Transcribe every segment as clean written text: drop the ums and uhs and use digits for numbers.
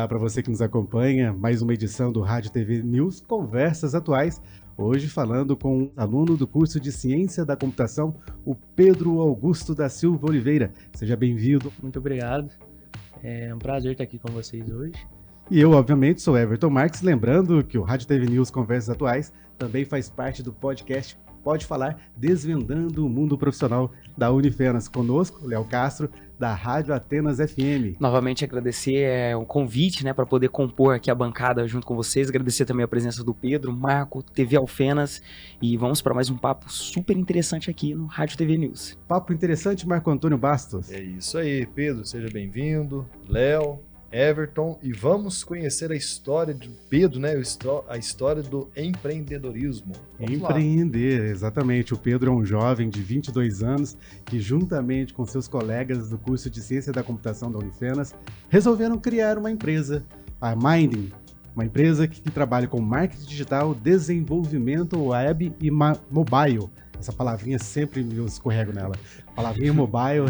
Olá para você que nos acompanha, mais uma edição do Rádio TV News Conversas Atuais. Hoje falando com um aluno do curso de Ciência da Computação, o Pedro Augusto da Silva Oliveira. Seja bem-vindo. Muito obrigado. É um prazer estar aqui com vocês hoje. E eu, obviamente, sou Everton Marques, lembrando que o Rádio TV News Conversas Atuais também faz parte do podcast Pode Falar, desvendando o mundo profissional da Unifenas. Conosco, Léo Castro, da Rádio Atenas FM. Novamente agradecer o convite, para poder compor aqui a bancada junto com vocês. Agradecer também a presença do Pedro, Marco, TV Alfenas. E vamos para mais um papo super interessante aqui no Rádio TV News. Papo interessante, Marco Antônio Bastos. É isso aí, Pedro. Seja bem-vindo. Léo, Everton. E vamos conhecer a história de Pedro, a história do empreendedorismo. Vamos Empreender, exatamente. O Pedro é um jovem de 22 anos que, juntamente com seus colegas do curso de Ciência da Computação da Unifenas, resolveram criar uma empresa, a Minding, uma empresa que trabalha com marketing digital, desenvolvimento web e mobile. Essa palavrinha sempre eu escorrego nela. A palavrinha mobile,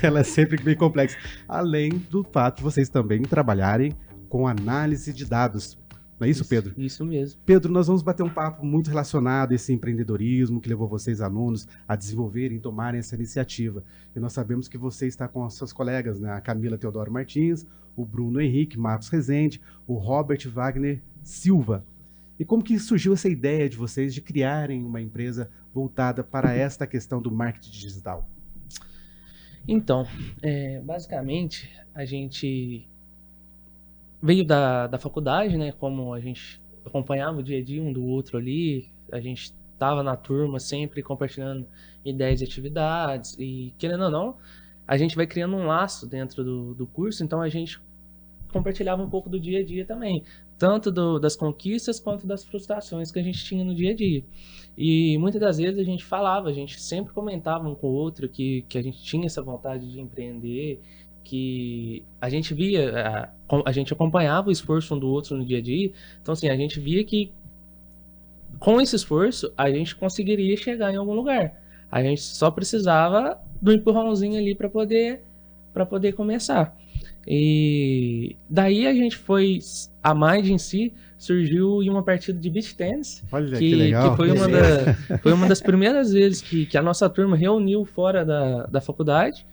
ela é sempre bem complexa. Além do fato de vocês também trabalharem com análise de dados. Não é isso, Pedro? Isso mesmo. Pedro, nós vamos bater um papo muito relacionado a esse empreendedorismo que levou vocês, alunos, a desenvolverem e tomarem essa iniciativa. E nós sabemos que você está com os seus colegas, a Camila Teodoro Martins, o Bruno Henrique Matos Rezende, o Robert Wagner Silva. E como que surgiu essa ideia de vocês de criarem uma empresa voltada para esta questão do marketing digital? Então, basicamente, a gente veio da faculdade, como a gente acompanhava o dia a dia um do outro ali, a gente estava na turma sempre compartilhando ideias e atividades, e querendo ou não, a gente vai criando um laço dentro do curso, então a gente compartilhava um pouco do dia a dia também, tanto das conquistas quanto das frustrações que a gente tinha no dia a dia. E muitas das vezes a gente sempre comentava um com o outro que a gente tinha essa vontade de empreender, que a gente via, a gente acompanhava o esforço um do outro no dia a dia, então assim, a gente via que com esse esforço a gente conseguiria chegar em algum lugar. A gente só precisava do empurrãozinho ali para poder começar. E daí a Mind em si surgiu em uma partida de beach tennis. Olha, que legal. Que foi uma das primeiras vezes que a nossa turma reuniu fora da faculdade.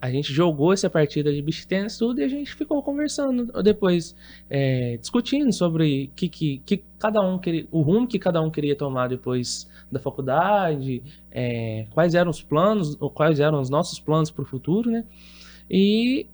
A gente jogou essa partida de beach tennis tudo e a gente ficou conversando depois, discutindo sobre o rumo que cada um queria tomar depois da faculdade, quais eram os planos, ou quais eram os nossos planos para o futuro, E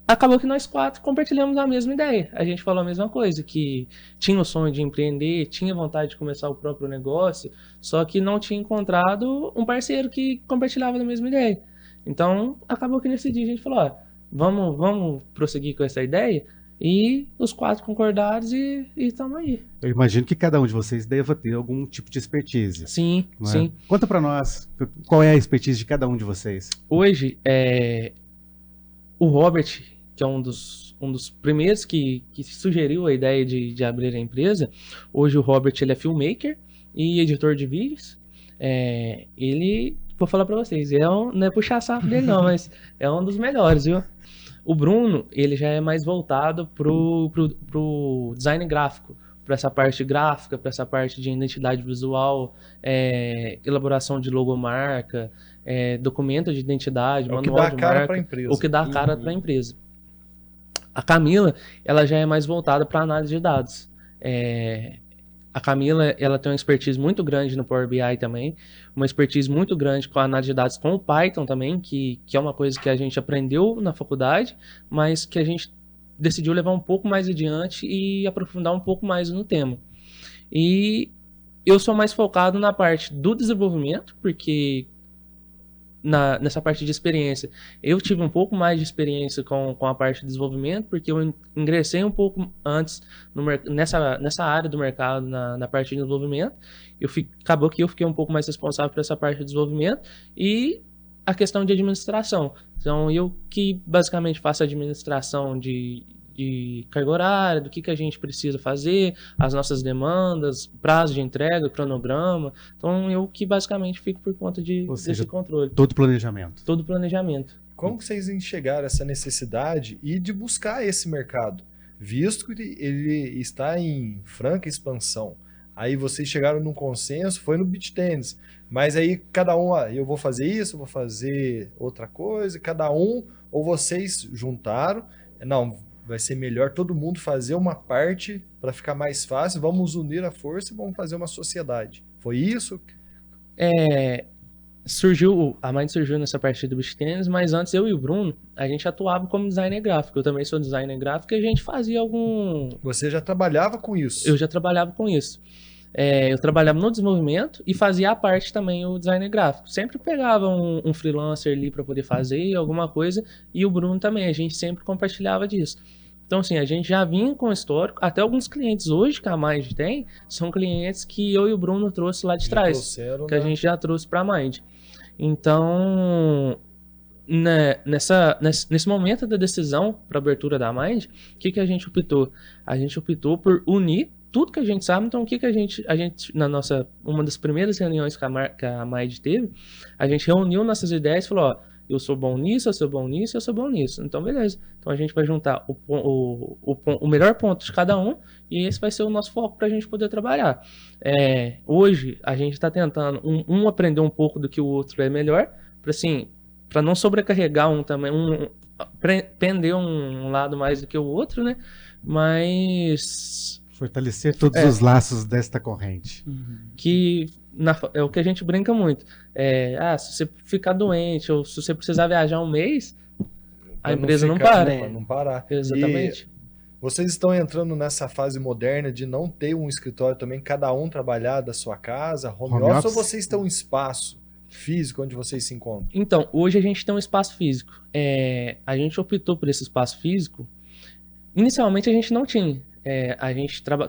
acabou que nós quatro compartilhamos a mesma ideia. A gente falou a mesma coisa, que tinha o sonho de empreender, tinha vontade de começar o próprio negócio, só que não tinha encontrado um parceiro que compartilhava a mesma ideia. Então, acabou que nesse dia a gente falou, vamos prosseguir com essa ideia? E os quatro concordaram e estamos aí. Eu imagino que cada um de vocês deva ter algum tipo de expertise. Sim, sim. Conta para nós, qual é a expertise de cada um de vocês? Hoje, o Robert, que é um dos primeiros que sugeriu a ideia de abrir a empresa, hoje o Robert ele é filmmaker e editor de vídeos. Ele, vou falar para vocês, não é puxar saco dele não, mas é um dos melhores, viu? O Bruno, ele já é mais voltado pro design gráfico, para essa parte gráfica, para essa parte de identidade visual, elaboração de logomarca, documento de identidade, manual de marca. O que dá a cara para a empresa. O que dá a cara para a empresa. A Camila, ela já é mais voltada para análise de dados. A Camila, ela tem uma expertise muito grande no Power BI também, uma expertise muito grande com a análise de dados com o Python também, que é uma coisa que a gente aprendeu na faculdade, mas que a gente decidiu levar um pouco mais adiante e aprofundar um pouco mais no tema. E eu sou mais focado na parte do desenvolvimento, porque nessa parte de experiência, eu tive um pouco mais de experiência com a parte de desenvolvimento, porque eu ingressei um pouco antes nessa área do mercado, na parte de desenvolvimento. Acabou que eu fiquei um pouco mais responsável por essa parte de desenvolvimento e a questão de administração. Então, eu que basicamente faço a administração de carga horária, do que a gente precisa fazer, as nossas demandas, prazo de entrega, cronograma. Então, eu que basicamente fico por conta desse controle. Todo planejamento. Todo planejamento. Como que vocês enxergaram essa necessidade e de buscar esse mercado, visto que ele está em franca expansão? Aí vocês chegaram num consenso, foi no beach tennis, mas aí cada um, eu vou fazer isso, eu vou fazer outra coisa, cada um, ou vocês juntaram, não, vai ser melhor todo mundo fazer uma parte para ficar mais fácil, vamos unir a força e vamos fazer uma sociedade. Foi isso? A Mind surgiu nessa parte do beach tennis, mas antes eu e o Bruno, a gente atuava como designer gráfico. Eu também sou designer gráfico e a gente fazia Você já trabalhava com isso? Eu já trabalhava com isso. Eu trabalhava no desenvolvimento e fazia a parte também o designer gráfico. Sempre pegava um freelancer ali para poder fazer alguma coisa e o Bruno também. A gente sempre compartilhava disso. Então, assim, a gente já vinha com o histórico. Até alguns clientes hoje que a Mind tem são clientes que eu e o Bruno trouxe lá de Já trás. trouxeram, Que a gente já trouxe para a Mind. Então, nesse momento da decisão para abertura da Mind, o que a gente optou? A gente optou por unir tudo que a gente sabe. Então, o que a gente uma das primeiras reuniões que a Mind teve, a gente reuniu nossas ideias e falou, ó, eu sou bom nisso, eu sou bom nisso, eu sou bom nisso. Então, beleza. Então, a gente vai juntar o melhor ponto de cada um e esse vai ser o nosso foco para a gente poder trabalhar. Hoje, a gente está tentando um aprender um pouco do que o outro é melhor, para não sobrecarregar prender um lado mais do que o outro, né? Mas Fortalecer todos os laços desta corrente. que é o que a gente brinca muito. Se você ficar doente ou se você precisar viajar um mês, a empresa não para. Para não parar. Exatamente. E vocês estão entrando nessa fase moderna de não ter um escritório também, cada um trabalhar da sua casa, home office, ou vocês têm um espaço físico onde vocês se encontram? Então, hoje a gente tem um espaço físico. A gente optou por esse espaço físico. Inicialmente a gente não tinha.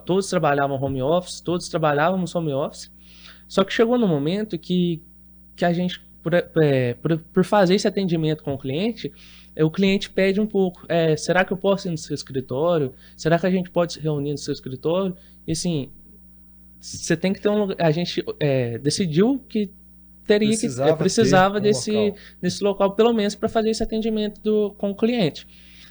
Todos trabalhavam home office, todos trabalhávamos home office. Só que chegou no momento que a gente, por fazer esse atendimento com o cliente pede um pouco, será que eu posso ir no seu escritório? Será que a gente pode se reunir no seu escritório? E assim, você tem que ter um lugar. A gente decidiu que precisava desse local, pelo menos, para fazer esse atendimento com o cliente.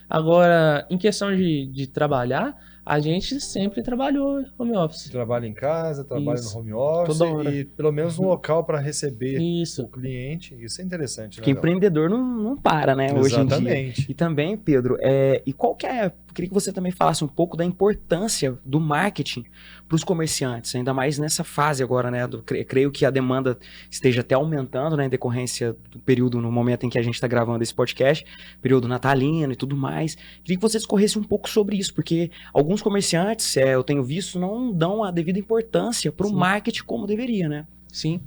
Agora, em questão de trabalhar, a gente sempre trabalhou home office. Trabalha em casa, trabalha Isso. no home office Toda hora. e pelo menos um local para receber Isso. o cliente. Isso é interessante, né? Porque Léo? empreendedor não para, né, hoje em dia. Exatamente. E também, Pedro, e qual que queria que você também falasse um pouco da importância do marketing para os comerciantes, ainda mais nessa fase agora, né? Creio que a demanda esteja até aumentando, né, em decorrência do período, no momento em que a gente está gravando esse podcast, período natalino e tudo mais. Queria que você discorresse um pouco sobre isso, porque alguns comerciantes, eu tenho visto, não dão a devida importância para o marketing como deveria, né? Sim.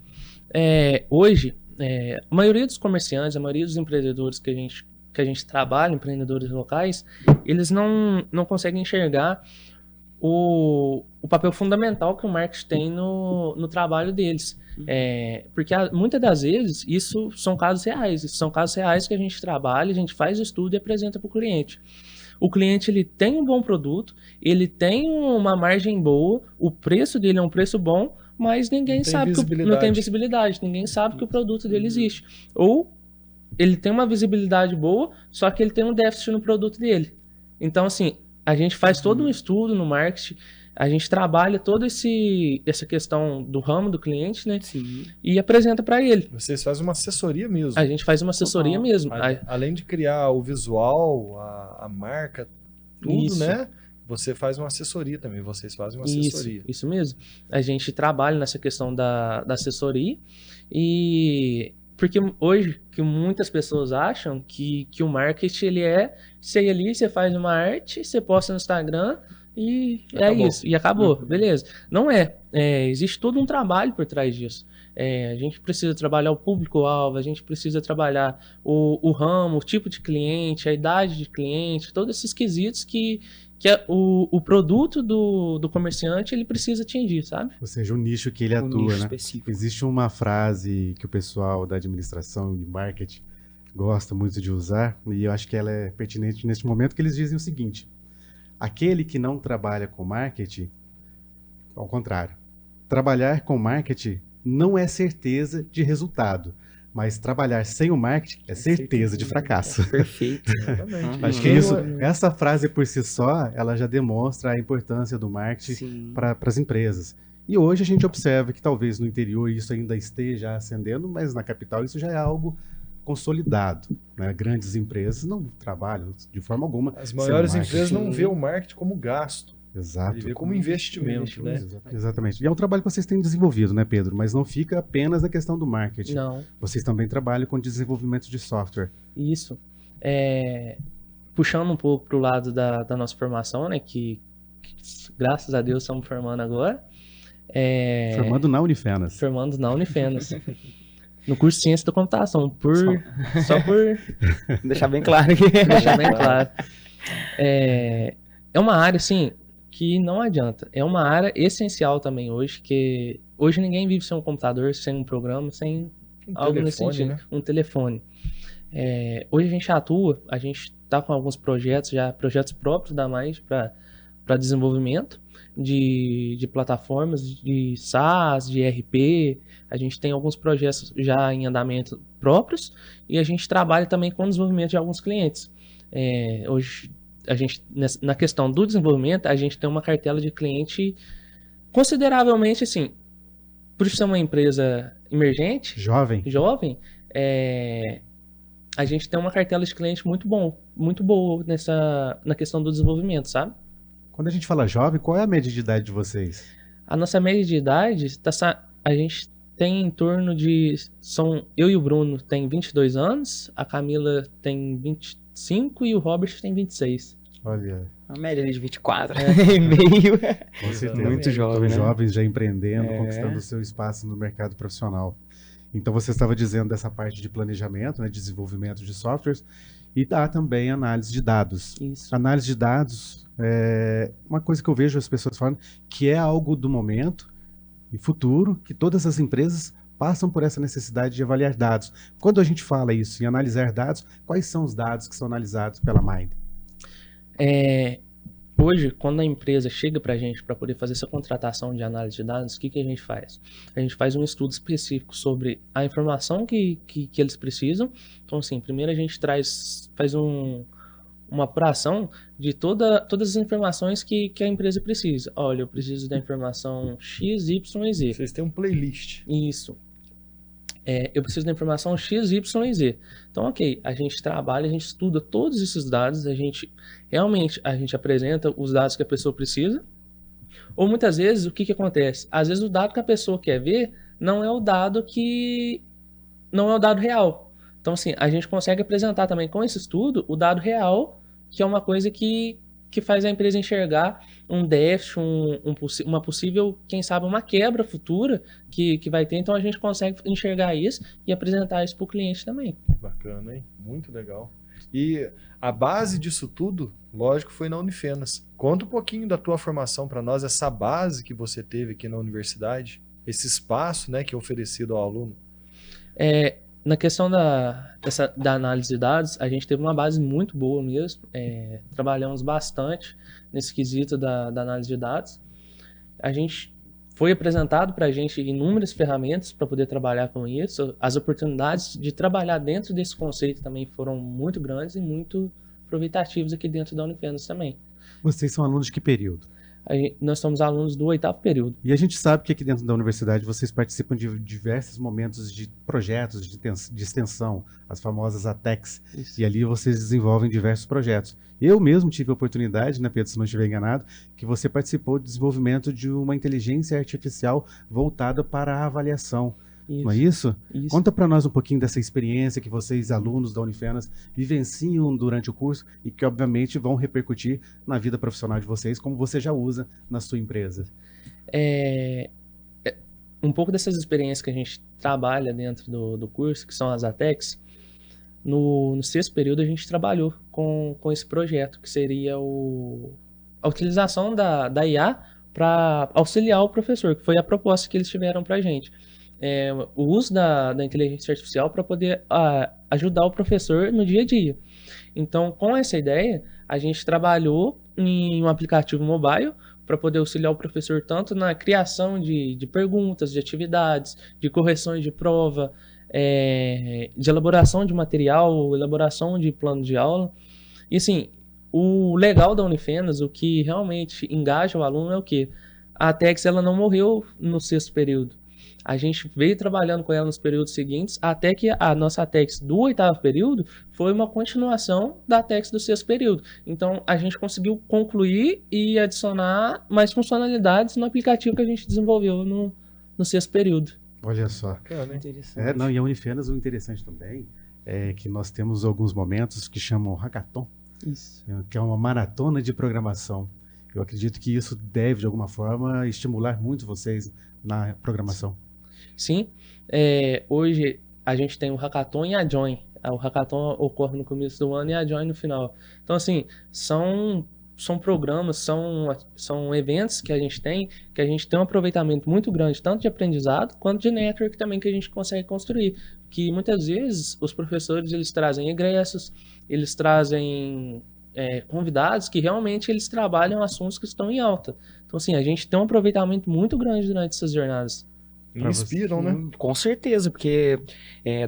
Hoje, a maioria dos comerciantes, a maioria dos empreendedores que a gente trabalha, empreendedores locais, eles não conseguem enxergar o papel fundamental que o marketing tem no trabalho deles. Porque muitas das vezes isso são casos reais que a gente trabalha, a gente faz o estudo e apresenta para o cliente. O cliente ele tem um bom produto, ele tem uma margem boa, o preço dele é um preço bom, mas ninguém sabe não tem visibilidade, ninguém sabe que o produto dele existe. Ou ele tem uma visibilidade boa, só que ele tem um déficit no produto dele. Então, assim, a gente faz todo um estudo no marketing, a gente trabalha toda essa questão do ramo do cliente, né? Sim. E apresenta para ele. Vocês fazem uma assessoria mesmo. A gente faz uma assessoria mesmo. Além de criar o visual, a marca, tudo, Isso. né? Você faz uma assessoria também. Vocês fazem uma assessoria. Isso mesmo. A gente trabalha nessa questão da assessoria e porque hoje que muitas pessoas acham que o marketing ele você ir ali, você faz uma arte, você posta no Instagram e Acabou. é isso, e acabou, beleza. Não existe todo um trabalho por trás disso. A gente precisa trabalhar o público-alvo, a gente precisa trabalhar o ramo, o tipo de cliente, a idade de cliente, todos esses quesitos que o produto do comerciante ele precisa atingir, sabe? Ou seja, o nicho que ele Um atua, nicho né? específico. Existe uma frase que o pessoal da administração e marketing gosta muito de usar, e eu acho que ela é pertinente neste momento, que eles dizem o seguinte: aquele que não trabalha com marketing, ao contrário, trabalhar com marketing não é certeza de resultado, Mas trabalhar sem o marketing é certeza de fracasso. Perfeito. Exatamente. Acho que Quem isso, não- essa frase por si só, ela já demonstra a importância do marketing Sim. para as empresas. E hoje a gente observa que talvez no interior isso ainda esteja ascendendo, mas na capital isso já é algo consolidado, né? Grandes empresas não trabalham de forma alguma As sem maiores o marketing. empresas não Sim. vê o marketing como gasto, Exato. ele vê como investimento, né? Exatamente. E é um trabalho que vocês têm desenvolvido, né, Pedro? Mas não fica apenas na questão do marketing. Não, Vocês também trabalham com desenvolvimento de software. isso. Puxando um pouco pro lado da nossa formação, né, que graças a Deus estamos formando agora. Formando na Unifenas. Formando na Unifenas. No curso de Ciência da Computação, só por Deixar bem claro aqui. deixar bem claro. É uma área, assim, que não adianta. É uma área essencial também hoje, que hoje ninguém vive sem um computador, sem um programa, sem algo nesse telefone, sentido. né? Um telefone. Hoje a gente atua, a gente está com alguns projetos, já projetos próprios da Mind para desenvolvimento de plataformas de SaaS, de ERP. A gente tem alguns projetos já em andamento próprios e a gente trabalha também com o desenvolvimento de alguns clientes. Hoje, a gente, na questão do desenvolvimento, a gente tem uma cartela de cliente consideravelmente, assim, por ser uma empresa emergente, Jovem. jovem, a gente tem uma cartela de cliente muito boa na questão do desenvolvimento, sabe? Quando a gente fala jovem, qual é a média de idade de vocês? A nossa média de idade, a gente tem em torno de... Eu e o Bruno tem 22 anos, a Camila tem 25 e o Robert tem 26. Olha, Uma média ali de 24 e meio. com certeza. Muito jovem, Então, né? jovens já empreendendo, É. conquistando o seu espaço no mercado profissional. Então, você estava dizendo dessa parte de planejamento, né, desenvolvimento de softwares, e dá também análise de dados. Isso. Análise de dados é uma coisa que eu vejo as pessoas falando que é algo do momento e futuro, que todas as empresas passam por essa necessidade de avaliar dados. Quando a gente fala isso, em analisar dados, quais são os dados que são analisados pela Mind? Hoje, quando a empresa chega para a gente para poder fazer essa contratação de análise de dados, o que a gente faz? A gente faz um estudo específico sobre a informação que eles precisam. Então, assim, primeiro a gente faz uma apuração de todas as informações que a empresa precisa. Olha, eu preciso da informação X, Y e Z. Vocês têm um playlist. Isso. Eu preciso da informação X, Y e Z. Então, ok, a gente trabalha, a gente estuda todos esses dados, a gente apresenta os dados que a pessoa precisa. Ou muitas vezes, o que acontece? Às vezes o dado que a pessoa quer ver não é o dado real. Então, assim, a gente consegue apresentar também com esse estudo o dado real, que é uma coisa que faz a empresa enxergar um déficit, uma possível, quem sabe, uma quebra futura que vai ter. Então, a gente consegue enxergar isso e apresentar isso para o cliente também. Bacana, hein? Muito legal. E a base disso tudo, lógico, foi na Unifenas. Conta um pouquinho da tua formação para nós, essa base que você teve aqui na universidade, esse espaço, né, que é oferecido ao aluno. Na questão da análise de dados, a gente teve uma base muito boa mesmo. Trabalhamos bastante nesse quesito da análise de dados. A gente foi apresentado para a gente inúmeras ferramentas para poder trabalhar com isso. As oportunidades de trabalhar dentro desse conceito também foram muito grandes e muito aproveitativas aqui dentro da Unifenas também. Vocês são alunos de que período? Nós somos alunos do 8º período. E a gente sabe que aqui dentro da universidade vocês participam de diversos momentos de projetos de extensão, as famosas ATECs, Isso. e ali vocês desenvolvem diversos projetos. Eu mesmo tive a oportunidade, né, Pedro, se não estiver enganado, que você participou do desenvolvimento de uma inteligência artificial voltada para a avaliação. Isso. Não é isso? Isso. Conta para nós um pouquinho dessa experiência que vocês, alunos da Unifenas, vivenciam durante o curso e que, obviamente, vão repercutir na vida profissional de vocês, como você já usa na sua empresa. Um pouco dessas experiências que a gente trabalha dentro do curso, que são as ATECs, no 6º período a gente trabalhou com esse projeto, que seria a utilização da IA para auxiliar o professor, que foi a proposta que eles tiveram para a gente. O uso da inteligência artificial para poder ajudar o professor no dia a dia. Então, com essa ideia, a gente trabalhou em um aplicativo mobile para poder auxiliar o professor tanto na criação de perguntas, de atividades, de correções de prova, de elaboração de material, elaboração de plano de aula. E assim, o legal da Unifenas, o que realmente engaja o aluno é o quê? A Atex, ela não morreu no sexto período. A gente veio trabalhando com ela nos períodos seguintes, até que a nossa Atex do oitavo período foi uma continuação da Atex do sexto período. Então, a gente conseguiu concluir e adicionar mais funcionalidades no aplicativo que a gente desenvolveu no sexto período. Olha só. Bacana, hein? Interessante. Não, e a Unifenas, o interessante também é que nós temos alguns momentos que chamam Hackathon, Isso. que é uma maratona de programação. Eu acredito que isso deve, de alguma forma, estimular muito vocês na programação. Sim, hoje a gente tem o Hackathon e a Join. O Hackathon ocorre no começo do ano e a Join no final. Então, assim, são programas, são eventos que a gente tem um aproveitamento muito grande, tanto de aprendizado quanto de network também que a gente consegue construir. Que muitas vezes os professores eles trazem egressos, eles trazem convidados que realmente eles trabalham assuntos que estão em alta. Então, assim, a gente tem um aproveitamento muito grande durante essas jornadas. Inspiram, né? Com certeza, porque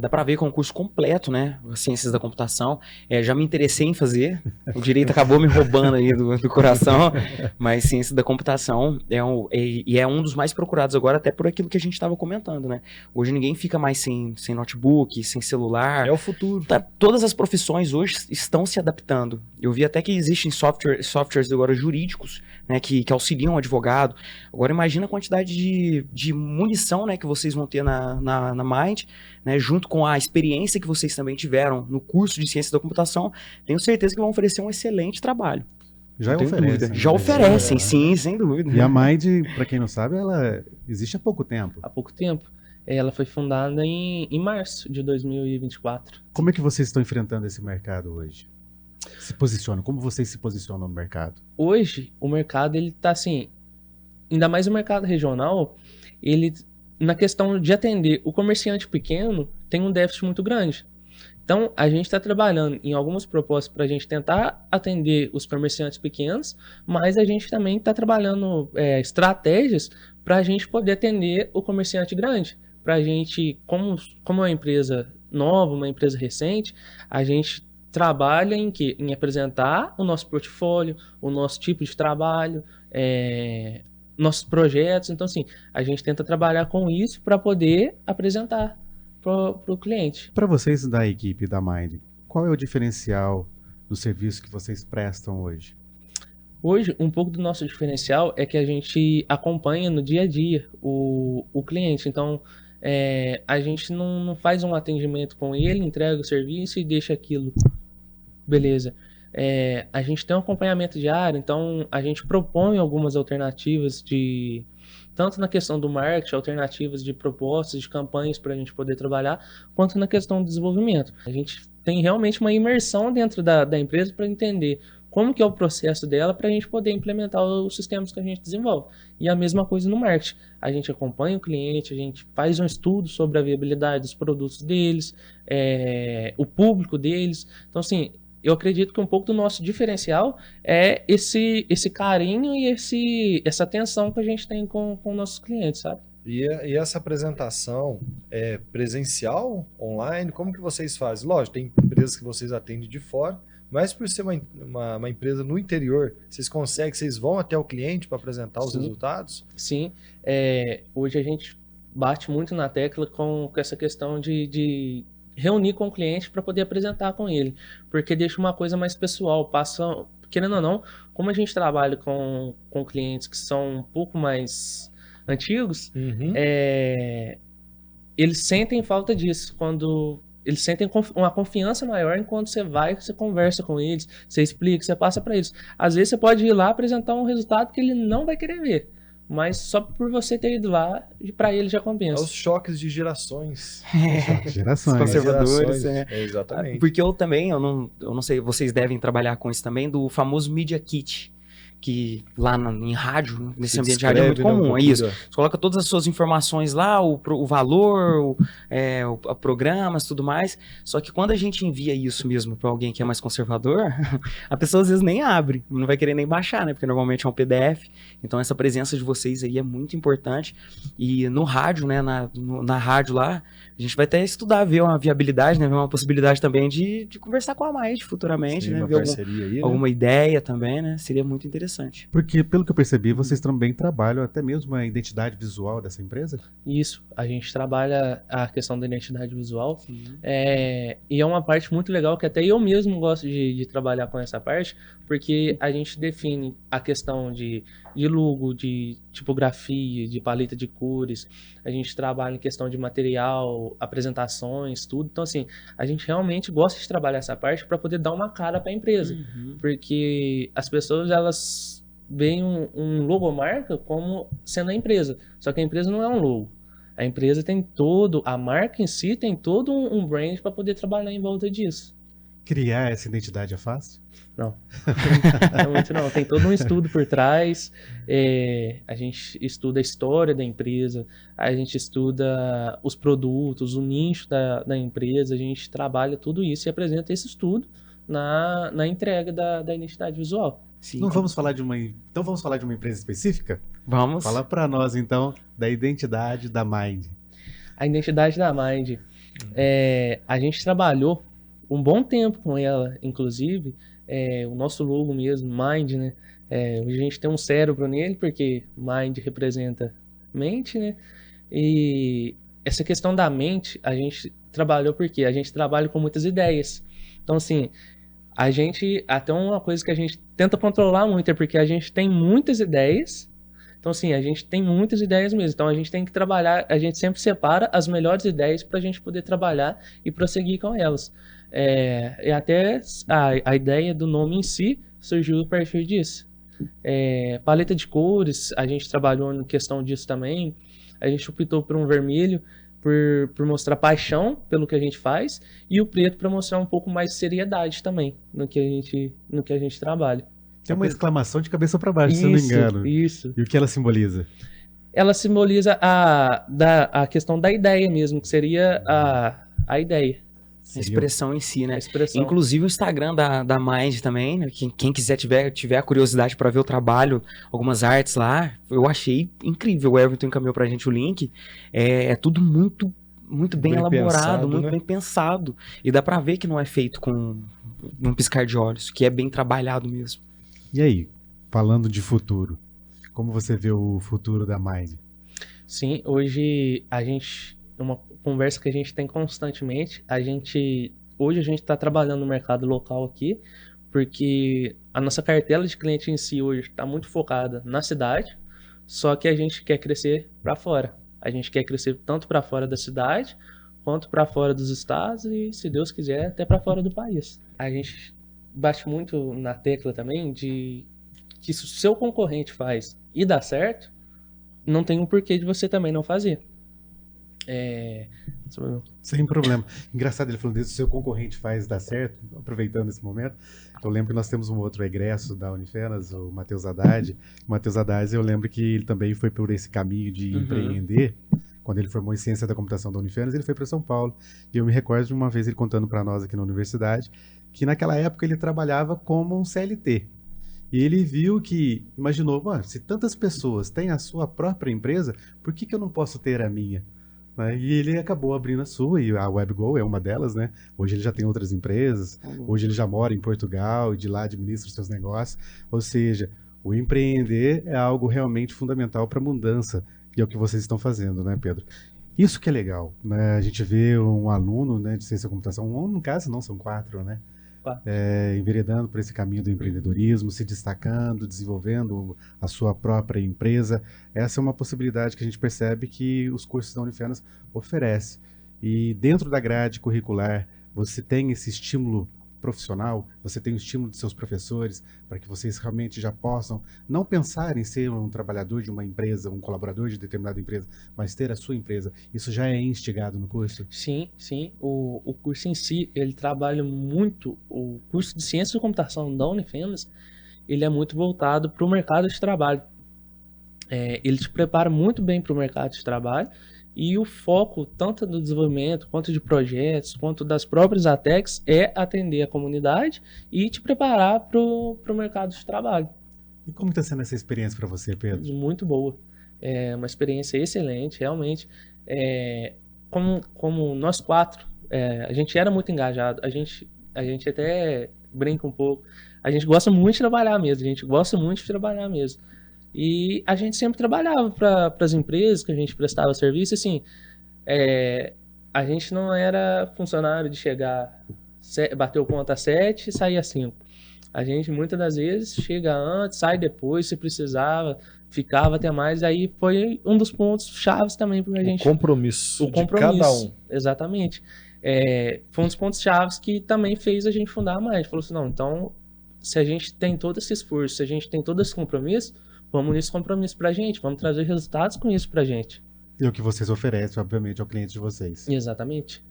dá para ver que é um curso completo, né? Ciências da computação. Já me interessei em fazer, o direito acabou me roubando aí do coração, mas ciências da computação é um dos mais procurados agora, até por aquilo que a gente estava comentando, né? Hoje ninguém fica mais sem notebook, sem celular. É o futuro. Todas as profissões hoje estão se adaptando. Eu vi até que existem softwares agora jurídicos, né, que auxiliam o advogado. Agora imagina a quantidade de munição, né, que vocês vão ter na Mind, né, junto com a experiência que vocês também tiveram no curso de Ciência da Computação, tenho certeza que vão oferecer um excelente trabalho. Já Não tenho oferecem. dúvida. né? Já oferecem, sim, sem dúvida. E a Mind, para quem não sabe, ela existe há pouco tempo. Há pouco tempo. Ela foi fundada em março de 2024. Como é que vocês estão enfrentando esse mercado hoje? Se posicionam? Como vocês se posicionam no mercado? Hoje, o mercado, ele tá assim, ainda mais o mercado regional, ele, na questão de atender o comerciante pequeno, tem um déficit muito grande. Então, a gente está trabalhando em algumas propostas para a gente tentar atender os comerciantes pequenos, mas a gente também está trabalhando estratégias para a gente poder atender o comerciante grande. Para a gente, como é uma empresa nova, uma empresa recente, a gente trabalha em quê? Em apresentar o nosso portfólio, o nosso tipo de trabalho, nossos projetos. Então, assim, a gente tenta trabalhar com isso para poder apresentar para o cliente. Para vocês da equipe da Mind, qual é o diferencial do serviço que vocês prestam hoje? Hoje, um pouco do nosso diferencial é que a gente acompanha no dia a dia o cliente. Então, a gente não faz um atendimento com ele, entrega o serviço e deixa aquilo. Beleza. A gente tem um acompanhamento diário, então a gente propõe algumas alternativas tanto na questão do marketing, alternativas de propostas, de campanhas para a gente poder trabalhar, quanto na questão do desenvolvimento. A gente tem realmente uma imersão dentro da empresa para entender como que é o processo dela para a gente poder implementar os sistemas que a gente desenvolve. E a mesma coisa no marketing. A gente acompanha o cliente, a gente faz um estudo sobre a viabilidade dos produtos deles, o público deles. Então, assim, eu acredito que um pouco do nosso diferencial é esse carinho e essa atenção que a gente tem com nossos clientes, sabe? E essa apresentação é presencial, online? Como que vocês fazem? Lógico, tem empresas que vocês atendem de fora, mas por ser uma empresa no interior, vocês vão até o cliente para apresentar os resultados? Sim. Hoje a gente bate muito na tecla com essa questão de reunir com o cliente para poder apresentar com ele, porque deixa uma coisa mais pessoal, querendo ou não, como a gente trabalha com clientes que são um pouco mais antigos, eles sentem falta disso, quando eles sentem uma confiança maior enquanto você conversa com eles, você explica, você passa para eles. Às vezes você pode ir lá apresentar um resultado que ele não vai querer ver, mas só por você ter ido lá, para ele já compensa. Os choques de gerações. Gerações. Os conservadores. Exatamente. Porque eu não sei, vocês devem trabalhar com isso também, do famoso Media Kit, que lá em rádio, nesse Se ambiente de rádio é muito descreve, né, comum, um é isso. pouquinho Você coloca todas as suas informações lá, o valor, programas, tudo mais. Só que quando a gente envia isso mesmo para alguém que é mais conservador, a pessoa às vezes nem abre, não vai querer nem baixar, né? Porque normalmente é um PDF. Então essa presença de vocês aí é muito importante. E no rádio, né? Na rádio lá, a gente vai até estudar, ver uma viabilidade, né? Ver uma possibilidade também de conversar com a Mind futuramente, Sim, né? uma Ver parceria aí, né? alguma ideia também, né? Seria muito interessante. Porque, pelo que eu percebi, vocês também trabalham até mesmo a identidade visual dessa empresa? Isso, a gente trabalha a questão da identidade visual, e é uma parte muito legal que até eu mesmo gosto de trabalhar com essa parte, porque a gente define a questão de logo, de tipografia, de paleta de cores, a gente trabalha em questão de material, apresentações, tudo. Então, assim, a gente realmente gosta de trabalhar essa parte para poder dar uma cara para a empresa, porque as pessoas, elas veem um logomarca como sendo a empresa, só que a empresa não é um logo. A empresa tem a marca em si tem todo um brand para poder trabalhar em volta disso. Criar essa identidade é fácil? Não, não é muito não. Tem todo um estudo por trás. A gente estuda a história da empresa, a gente estuda os produtos, o nicho da empresa, a gente trabalha tudo isso e apresenta esse estudo na entrega da identidade visual. Sim, Não vamos falar de uma... Então vamos falar de uma empresa específica? vamos. Fala para nós, então, da identidade da Mind. A identidade da Mind, a gente trabalhou um bom tempo com ela, inclusive, o nosso logo mesmo, Mind, né? Hoje a gente tem um cérebro nele, porque Mind representa mente, né? E essa questão da mente, a gente trabalhou porque a gente trabalha com muitas ideias. Então, assim, até uma coisa que a gente tenta controlar muito é porque a gente tem muitas ideias. Então, assim, a gente tem muitas ideias mesmo. Então, a gente tem que trabalhar, a gente sempre separa as melhores ideias para a gente poder trabalhar e prosseguir com elas. E até a ideia do nome em si surgiu a partir disso. Paleta de cores, a gente trabalhou em questão disso também. A gente optou por um vermelho, por mostrar paixão pelo que a gente faz, e o preto para mostrar um pouco mais de seriedade também no que a gente trabalha. Tem uma exclamação de cabeça para baixo, se eu não me engano. Isso. E o que ela simboliza? Ela simboliza a questão da ideia mesmo, que seria a ideia. A expressão em si, né? A expressão. Inclusive o Instagram da Mind também, né? Quem quiser tiver a curiosidade para ver o trabalho, algumas artes lá, eu achei incrível. O Everton encaminhou pra gente o link. É tudo muito, muito bem elaborado, pensado, muito né? bem pensado. E dá pra ver que não é feito com um piscar de olhos, que é bem trabalhado mesmo. E aí, falando de futuro, como você vê o futuro da Mind? Sim, hoje uma conversa que a gente tem constantemente, hoje a gente está trabalhando no mercado local aqui, porque a nossa cartela de cliente em si hoje está muito focada na cidade, só que a gente quer crescer para fora. A gente quer crescer tanto para fora da cidade, quanto para fora dos estados e, se Deus quiser, até para fora do país. A gente bate muito na tecla também de que se o seu concorrente faz e dá certo, não tem um porquê de você também não fazer. Sem problema. Engraçado ele falando disso, se o seu concorrente faz dar certo, aproveitando esse momento, eu lembro que nós temos um outro egresso da Unifenas, o Matheus Haddad. O Matheus Haddad, eu lembro que ele também foi por esse caminho de empreender. Quando ele formou em Ciência da Computação da Unifenas, ele foi para São Paulo. E eu me recordo de uma vez ele contando para nós aqui na universidade, que naquela época ele trabalhava como um CLT. E ele viu que, imaginou, se tantas pessoas têm a sua própria empresa, por que eu não posso ter a minha? Né? E ele acabou abrindo a sua, e a WebGo é uma delas, né? Hoje ele já tem outras empresas, hoje ele já mora em Portugal e de lá administra os seus negócios. Ou seja, o empreender é algo realmente fundamental para a mudança, e é o que vocês estão fazendo, né, Pedro? Isso que é legal, né? A gente vê um aluno, né, de ciência da computação, no caso não, são 4, né? Enveredando por esse caminho do empreendedorismo, se destacando, desenvolvendo a sua própria empresa. Essa é uma possibilidade que a gente percebe que os cursos da Unifenas oferecem. E dentro da grade curricular, você tem esse estímulo profissional, você tem o estímulo de seus professores para que vocês realmente já possam não pensar em ser um trabalhador de uma empresa, um colaborador de determinada empresa, mas ter a sua empresa. Isso já é instigado no curso? Sim, sim. O curso em si, ele trabalha muito, o curso de Ciência da Computação da Unifenas, ele é muito voltado para o mercado de trabalho. Ele te prepara muito bem para o mercado de trabalho e o foco, tanto do desenvolvimento, quanto de projetos, quanto das próprias ATECs, é atender a comunidade e te preparar para o mercado de trabalho. E como está sendo essa experiência para você, Pedro? Muito boa. É uma experiência excelente, realmente. Como nós quatro, a gente era muito engajado, a gente até brinca um pouco, a gente gosta muito de trabalhar mesmo, e a gente sempre trabalhava para as empresas que a gente prestava serviço, assim, a gente não era funcionário de chegar, bater o ponto às 7 e sair às 5. A gente muitas das vezes chega antes, sai depois, se precisava, ficava até mais. Aí foi um dos pontos chaves também para a gente. O compromisso de cada um. Exatamente. Foi um dos pontos chaves que também fez a gente fundar a Mind. Falou assim, não, então, se a gente tem todo esse esforço, se a gente tem todo esse compromisso, vamos nesse compromisso pra gente, vamos trazer resultados com isso pra gente. E o que vocês oferecem, obviamente, ao cliente de vocês. Exatamente.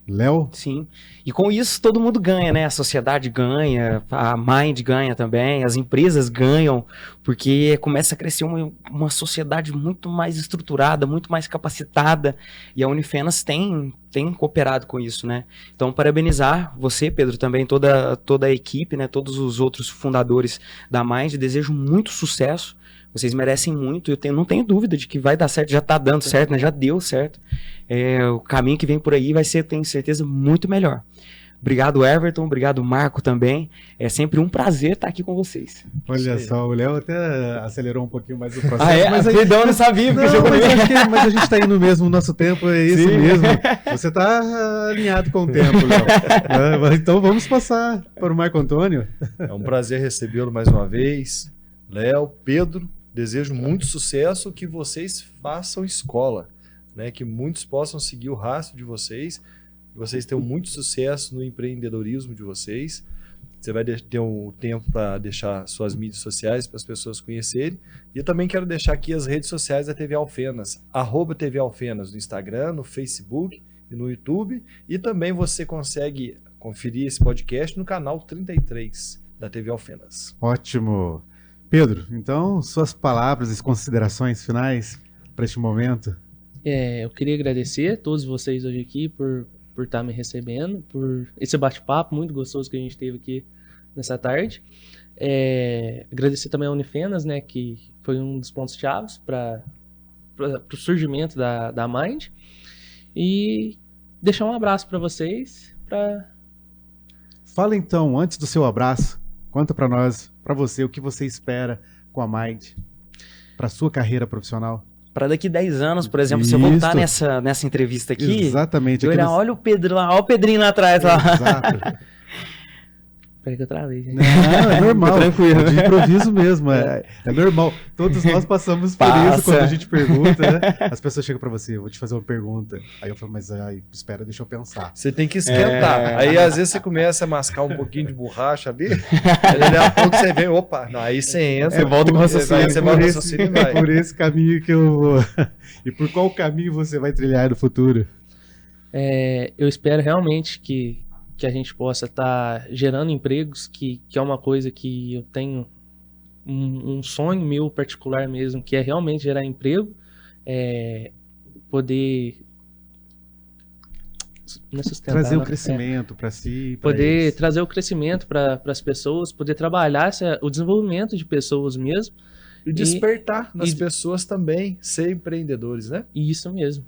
Léo? Sim. E com isso todo mundo ganha, né? A sociedade ganha, a Mind ganha também, as empresas ganham, porque começa a crescer uma sociedade muito mais estruturada, muito mais capacitada, e a Unifenas tem cooperado com isso, né? Então, parabenizar você, Pedro, também toda a equipe, né? Todos os outros fundadores da Mind, desejo muito sucesso. Vocês merecem muito, não tenho dúvida de que vai dar certo, já está dando certo, né? Já deu certo. O caminho que vem por aí vai ser, tenho certeza, muito melhor. Obrigado, Everton, obrigado, Marco também. É sempre um prazer estar aqui com vocês. Olha só, o Léo até acelerou um pouquinho mais o processo. Mas aí... Perdão, eu não sabia. Mas a gente está indo mesmo, o nosso tempo é esse mesmo. Você está alinhado com o tempo, Léo. Então vamos passar para o Marco Antônio. É um prazer recebê-lo mais uma vez. Léo, Pedro, desejo muito sucesso, que vocês façam escola, né? Que muitos possam seguir o rastro de vocês, que vocês tenham muito sucesso no empreendedorismo de vocês. Você vai ter um tempo para deixar suas mídias sociais para as pessoas conhecerem. E eu também quero deixar aqui as redes sociais da TV Alfenas, @TV Alfenas, no Instagram, no Facebook e no YouTube. E também você consegue conferir esse podcast no canal 33 da TV Alfenas. Ótimo. Pedro, então, suas palavras e considerações finais para este momento? Eu queria agradecer a todos vocês hoje aqui por estar me recebendo, por esse bate-papo muito gostoso que a gente teve aqui nessa tarde. Agradecer também a Unifenas, né, que foi um dos pontos chaves para o surgimento da Mind. E deixar um abraço para vocês. Fala então, antes do seu abraço, conta para nós, para você, o que você espera com a Mind, para sua carreira profissional. Para daqui 10 anos, por exemplo, se eu voltar nessa entrevista aqui, exatamente, eu olhar, olha o Pedro lá, olha o Pedrinho lá atrás. Exato. Peraí que eu travei, gente. Não, é normal. Tranquilo. De improviso mesmo. É normal. Todos nós passamos por isso quando a gente pergunta, né? As pessoas chegam pra você, eu vou te fazer uma pergunta. Aí eu falo, mas espera, deixa eu pensar. Você tem que esquentar. Aí às vezes você começa a mascar um pouquinho de borracha ali, aí daqui a pouco você vem, opa, não, aí você entra. Você volta com o raciocínio. Você volta com o raciocínio e vai. Por esse caminho que eu vou. E por qual caminho você vai trilhar no futuro? Eu espero realmente que a gente possa estar gerando empregos, que é uma coisa que eu tenho um sonho meu particular mesmo, que é realmente gerar emprego, poder trazer o crescimento para si, poder trazer o crescimento para as pessoas, poder trabalhar o desenvolvimento de pessoas mesmo. E despertar nas pessoas também, ser empreendedores, né? Isso mesmo.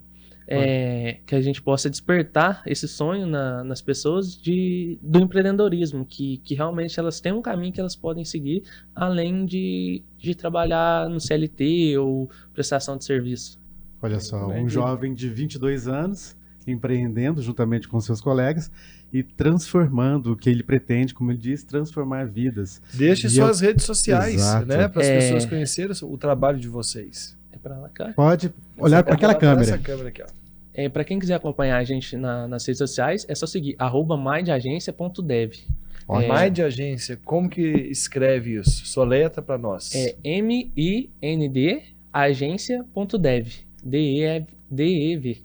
Que a gente possa despertar esse sonho nas pessoas do empreendedorismo, que realmente elas têm um caminho que elas podem seguir, além de trabalhar no CLT ou prestação de serviço. Olha só, um jovem de 22 anos, empreendendo juntamente com seus colegas e transformando o que ele pretende, como ele diz, transformar vidas. Deixe suas redes sociais, Exato, né, para as pessoas conhecerem o trabalho de vocês. Pra lá, cara. Pode olhar para aquela câmera. Essa câmera aqui, ó. Para quem quiser acompanhar a gente nas redes sociais, é só seguir @mindagência.dev. Mind Agência, como que escreve isso? Soletra para nós. MIND agência.dev. DEV.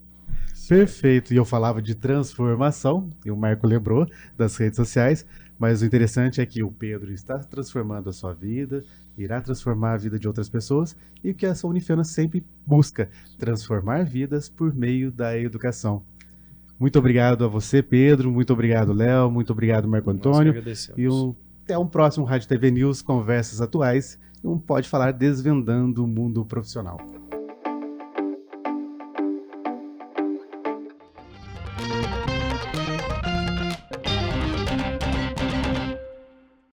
Perfeito. E eu falava de transformação, e o Marco lembrou das redes sociais. Mas o interessante é que o Pedro está transformando a sua vida, irá transformar a vida de outras pessoas e que essa Unifenas sempre busca transformar vidas por meio da educação. Muito obrigado a você, Pedro. Muito obrigado, Léo. Muito obrigado, Marco Nós que Antônio. agradecemos. E até um próximo Rádio TV News, Conversas Atuais. E Pode Falar Desvendando o Mundo Profissional.